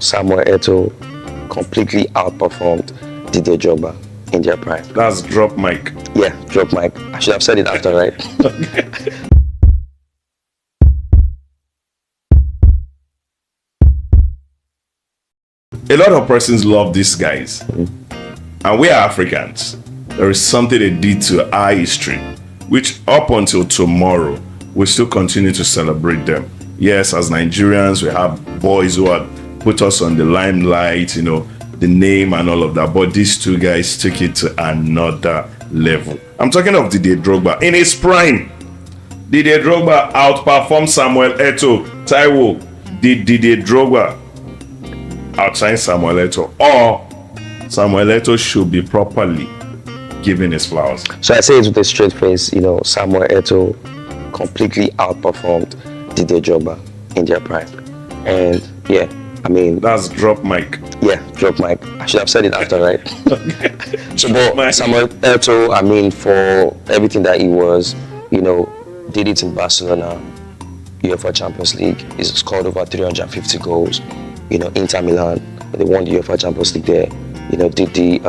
Samuel Eto'o completely outperformed Didier Drogba in their prime. That's drop mic. Yeah, drop mic. I should have said it after, right? A lot of persons love these guys, and we are Africans. There is something they did to our history, which up until tomorrow, we still continue to celebrate them. Yes, as Nigerians, we have boys who have put us on the limelight, you know, the name and all of that, but these two guys took it to another level. I'm talking of Didier Drogba. In his prime, Didier Drogba outperformed Samuel Eto'o. Taiwo, did Didier Drogba outshine Samuel Eto'o, or Samuel Eto'o should be properly given his flowers? So I say it with a straight face, you know, Samuel Eto'o completely outperformed Didier Drogba in their prime. And yeah, I mean, that's drop mic. Yeah, drop mic. I should have said it after, right? So, but Samuel Eto'o, I mean, for everything that he was, you know, did it in Barcelona, UEFA Champions League. He's scored over 350 goals. You know, Inter Milan, they won the UEFA Champions League there. You know, did the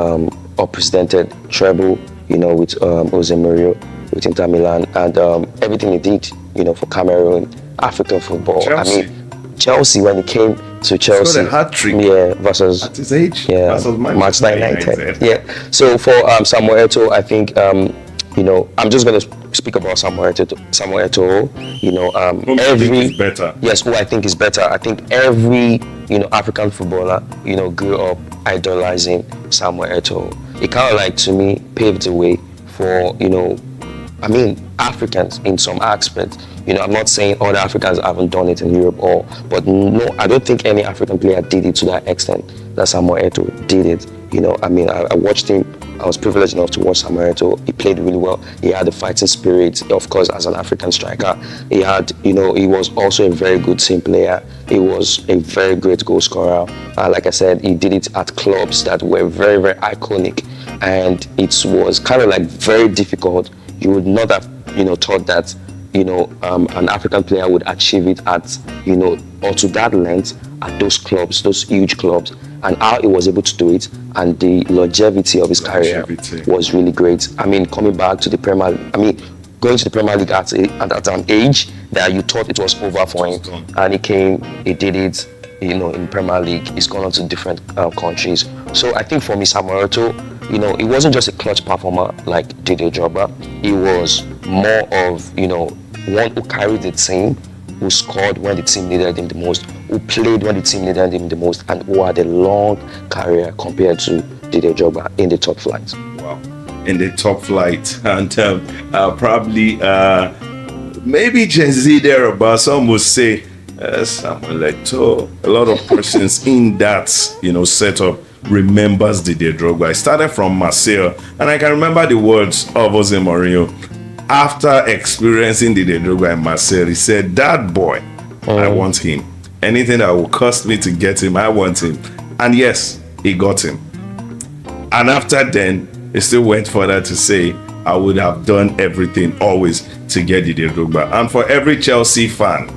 unprecedented treble, you know, with Jose Mourinho, with Inter Milan, and everything he did, you know, for Cameroon, African football. Chelsea. I mean, Chelsea, when he came to Chelsea, a hat trick. Yeah, versus at his age. Yeah, versus Manchester United. Yeah. So for Samuel Eto'o, I think you know, I'm just going to speak about Samuel Eto'o. You know, every better. Yes, who I think is better. I think every, you know, African footballer, you know, grew up idolizing Samuel Eto'o. It kind of like, to me, paved the way for, you know, I mean, Africans in some aspects. You know, I'm not saying all the Africans haven't done it in Europe, but no, I don't think any African player did it to that extent that Samuel Eto'o did it. You know, I mean, I watched him. I was privileged enough to watch Samuel Eto'o. He played really well. He had the fighting spirit, of course, as an African striker. He had, you know, he was also a very good team player. He was a very great goal scorer. Like I said, he did it at clubs that were very, very iconic. And it was kind of like very difficult. You would not have, you know, thought that, you know, an African player would achieve it at, you know, or to that length at those clubs, those huge clubs, and how he was able to do it, and the longevity of his career was really great. I mean, coming back to the Premier, going to the Premier League at an age that you thought it was over for him, and he came, he did it, you know, in Premier League. He's gone on to different countries. So I think for me, Samuel Eto'o, you know, he wasn't just a clutch performer like Didier Drogba. He was more of, you know, one who carried the team, who scored when the team needed him the most, who played when the team needed him the most, and who had a long career compared to Didier Drogba in the top flight. Wow, in the top flight, and probably maybe Gen Z there, but some would say Samuel Eto'o. A lot of persons in that, you know, setup remembers Didier Drogba. I started from Marseille, and I can remember the words of Jose Mourinho after experiencing Didier Drogba in Marseille. He said, "That boy, I want him. Anything that will cost me to get him, I want him." And yes, he got him. And after then, he still went further to say, "I would have done everything always to get Didier Drogba." And for every Chelsea fan,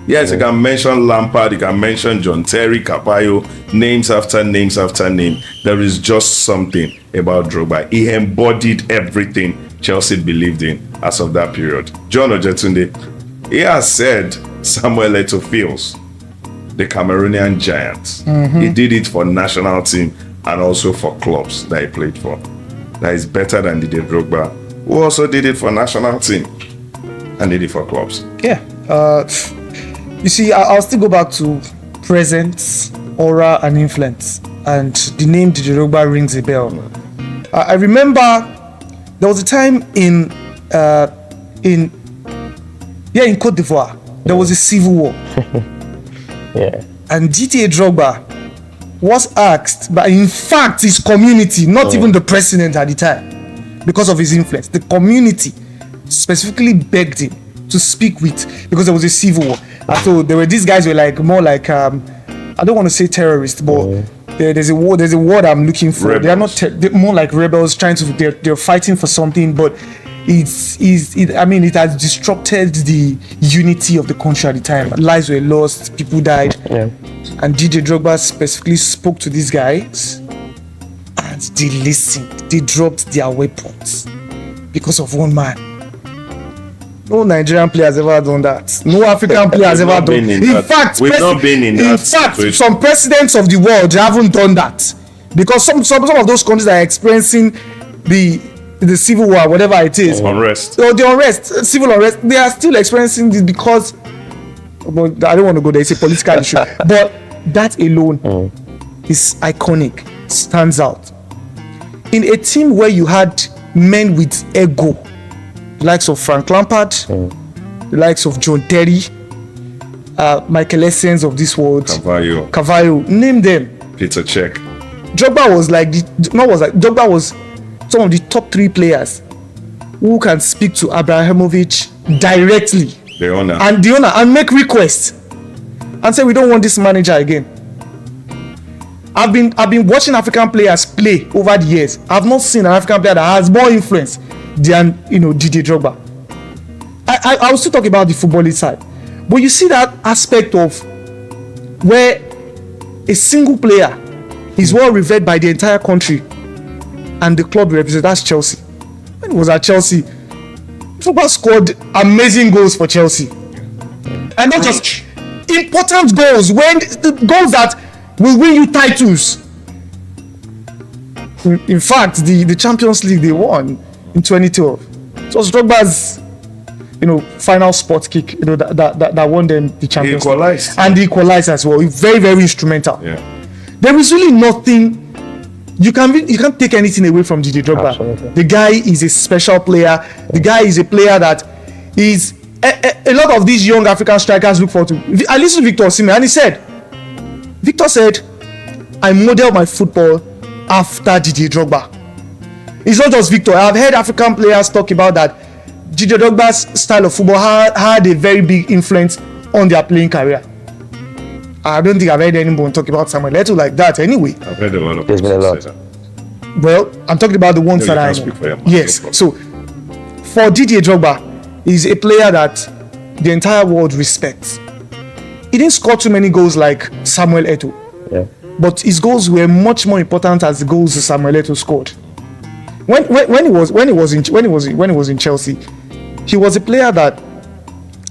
yes, you can mention Lampard, you can mention John Terry, Capayo, names after names after name. There is just something about Drogba. He embodied everything Chelsea believed in as of that period. John Ojetunde, he has said Samuel Eto'o feels the Cameroonian giant. He did it for national team and also for clubs that he played for. That is better than Didier Drogba, who also did it for national team and did it for clubs. Yeah. You see, I'll still go back to presence, aura, and influence. And the name Didier Drogba rings a bell. I remember there was a time in Côte d'Ivoire, there was a civil war. Yeah. And Didier Drogba was asked, but in fact, his community, not even the president at the time, because of his influence, the community specifically begged him to speak with, because there was a civil war. And so there were these guys who were like more like I don't want to say terrorists, but there's a word I'm looking for. Rebels. They are not they're more like rebels trying to they're fighting for something, but it has disrupted the unity of the country at the time. Lives were lost, people died. Yeah. And Didier Drogba specifically spoke to these guys and they listened. They dropped their weapons because of one man. No Nigerian player has ever done that. No African player has ever done it. In fact, some presidents of the world haven't done that. Because some of those countries are experiencing the civil war, whatever it is. Unrest. So the unrest, civil unrest, they are still experiencing this because, but I don't want to go there, it's a political issue. But that alone is iconic, stands out. In a team where you had men with ego, the likes of Frank Lampard, the likes of John Terry, Michael Essence of this world, Cavallo, name them. Peter Cech. Drogba was some of the top 3 players who can speak to Abramovich directly, the owner, and make requests and say we don't want this manager again. I've been watching African players play over the years. I've not seen an African player that has more influence than Didier Drogba. I will still talk about the footballing side, but you see that aspect of where a single player is well revered by the entire country and the club represents. That's Chelsea. When he was at Chelsea, Drogba scored amazing goals for Chelsea, and not just important goals, when the goals that will win you titles. In fact, the Champions League they won in 2012. It was Drogba's, final spot kick, that won them the Champions League. Equalized. And the equalized as well. Very, very instrumental. Yeah. There is really nothing. You can't take anything away from Didier Drogba. Absolutely. The guy is a special player. The guy is a player that is a lot of these young African strikers look forward to. I listened to Victor Osimhen and Victor said, I model my football after Didier Drogba. It's not just Victor. I've heard African players talk about that Didier Drogba's style of football had a very big influence on their playing career. I don't think I've heard anyone talk about Samuel Eto'o like that anyway. I've heard a lot of There's been a lot. say that. Well, I'm talking about the ones that I know. Yes. So, for Didier Drogba, he's a player that the entire world respects. He didn't score too many goals like Samuel Eto'o. Yeah. But his goals were much more important as the goals Samuel Eto'o scored. When he was in Chelsea, he was a player that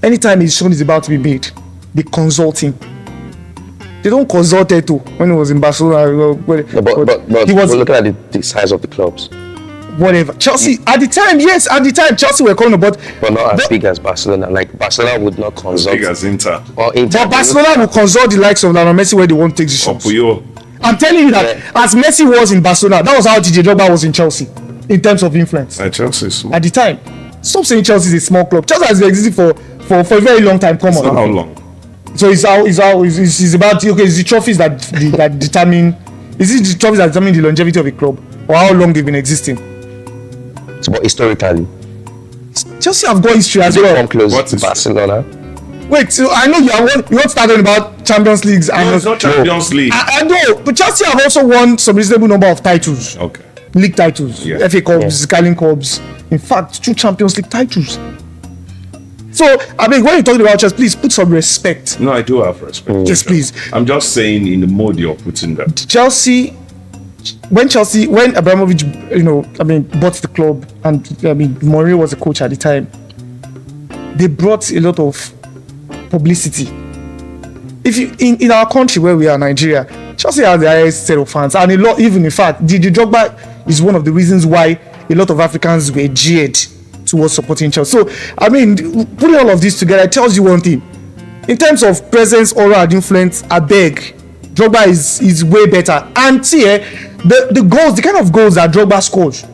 anytime his son is about to be made, they consult him. They don't consult Eto'o when he was in Barcelona. But he was we're looking at the size of the clubs. Whatever. Chelsea at the time, Chelsea were coming, but not as big as Barcelona. Like Barcelona would not consult. Big as Inter. Or Inter. But Barcelona will consult the likes of Lionel Messi where they want to take decisions. I'm telling you that as Messi was in Barcelona, that was how Didier Drogba was in Chelsea in terms of influence. Chelsea is small. At the time, stop saying Chelsea is a small club. Chelsea has existed for a very long time. Come on. Not how long. So it's about it's the trophies that determine. Is it the trophies that determine the longevity of a club or how long they've been existing? It's about historically. Chelsea have got history as They well. come close to Barcelona. Wait, so I know you want to start talking about Champions Leagues. No, it's not Champions League. I know, but Chelsea have also won some reasonable number of titles. Okay. League titles, Yeah. FA Cups, Carling Cups. In fact, 2 Champions League titles. So, I mean, when you're talking about Chelsea, please put some respect. No, I do have respect. Yes, please. I'm just saying in the mode you're putting that. When Abramovich, bought the club, and Mourinho was the coach at the time, they brought a lot of publicity. If you in our country where we are, Nigeria, Chelsea has the highest set of fans, and a lot. Even in fact, Didier Drogba is one of the reasons why a lot of Africans were jeered towards supporting Chelsea. So, putting all of this together tells you one thing: in terms of presence, aura, and influence, I beg, Drogba is way better. And see, the goals, the kind of goals that Drogba scores.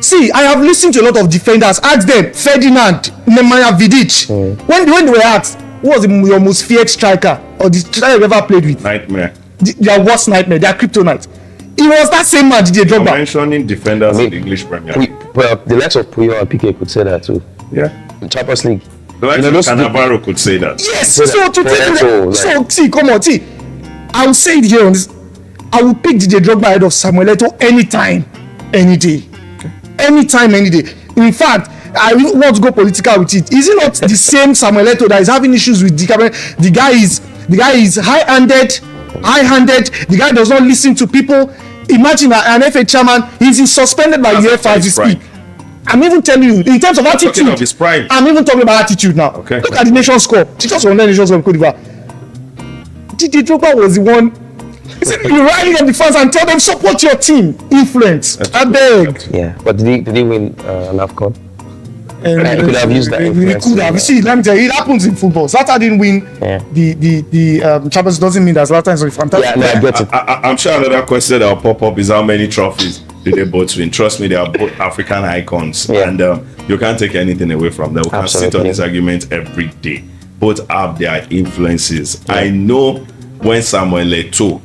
See, I have listened to a lot of defenders. Ask them, Ferdinand, Nemanja Vidic. When they were asked, who was your most feared striker or the striker you ever played with? Nightmare. Their worst nightmare, their kryptonite. It was that same man, Didier Drogba. Mentioning defenders in the English Premier League. Well, the likes of Puyo and Piqué could say that too. Yeah. The Champions League. The likes of Cannavaro could say that. Yes. So So to take Eto'o, it, so see, come on, see. I will say it here on this. I will pick Didier Drogba ahead of Samuel Eto'o anytime, any day. anytime, any day. In fact, I want to go political with it. Is it not the same Samuel Eto'o that is having issues with the Cameroon? The guy is high-handed. The guy does not listen to people. Imagine an FA chairman, he's suspended by UEFA as we speak. I'm even telling you, in terms of attitude, of his prime. I'm even talking about attitude now. Okay. Look at the nation score. She just won the nation score in Cote d'Ivoire. Didier Drogba was the one. He said, you rally up the fans and tell them support your team. Influence. I beg. Yeah, but did he win an AFCON? He could have used that influence. Could have. See, let me tell you, it happens in football. Zlatan didn't win the Champions. Doesn't mean that Zlatan is fantastic. Yeah, no, I get it. I'm sure another question that will pop up is how many trophies did they both win? Trust me, they are both African icons, and you can't take anything away from them. We can sit on this argument every day. Both have their influences. I know when Samuel Eto'o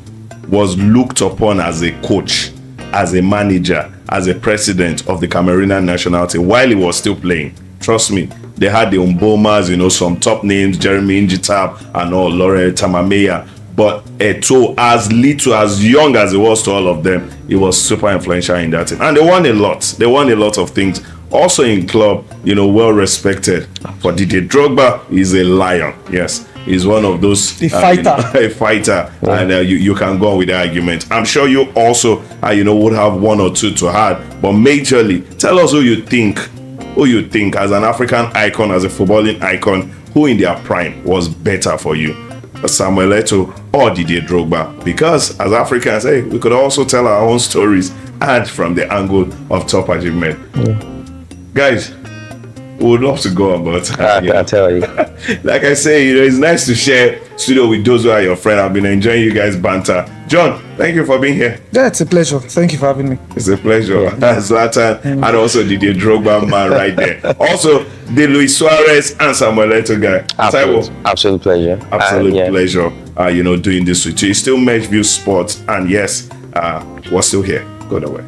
was looked upon as a coach, as a manager, as a president of the Cameroonian national team while he was still playing. Trust me, they had the Umbomas, some top names, Jeremy Injitab and all, Laurent Tamameya. But Eto'o, as little, as young as he was to all of them, he was super influential in that team. And they won a lot. They won a lot of things. Also in club, well respected. For Didier Drogba, he's a lion. Yes. He's one of those a fighter, a fighter, and you can go on with the argument. I'm sure you also, would have one or two to add, but majorly, tell us who you think as an African icon, as a footballing icon, who in their prime was better for you, Samuel Eto'o or Didier Drogba? Because as Africans, we could also tell our own stories and from the angle of top achievement. Guys, we would love to go on, but I tell you, like I say, it's nice to share studio with those who are your friend. I've been enjoying you guys' banter. John, thank you for being here. Yeah, it's a pleasure. Thank you for having me. It's a pleasure. Zlatan and also Didier Drogba man right there. Also, the Luis Suarez and Samuel Eto'o guy. Absolute pleasure. Absolute pleasure. Doing this with you. It's still Matchview Sports, and yes, we're still here. Go away.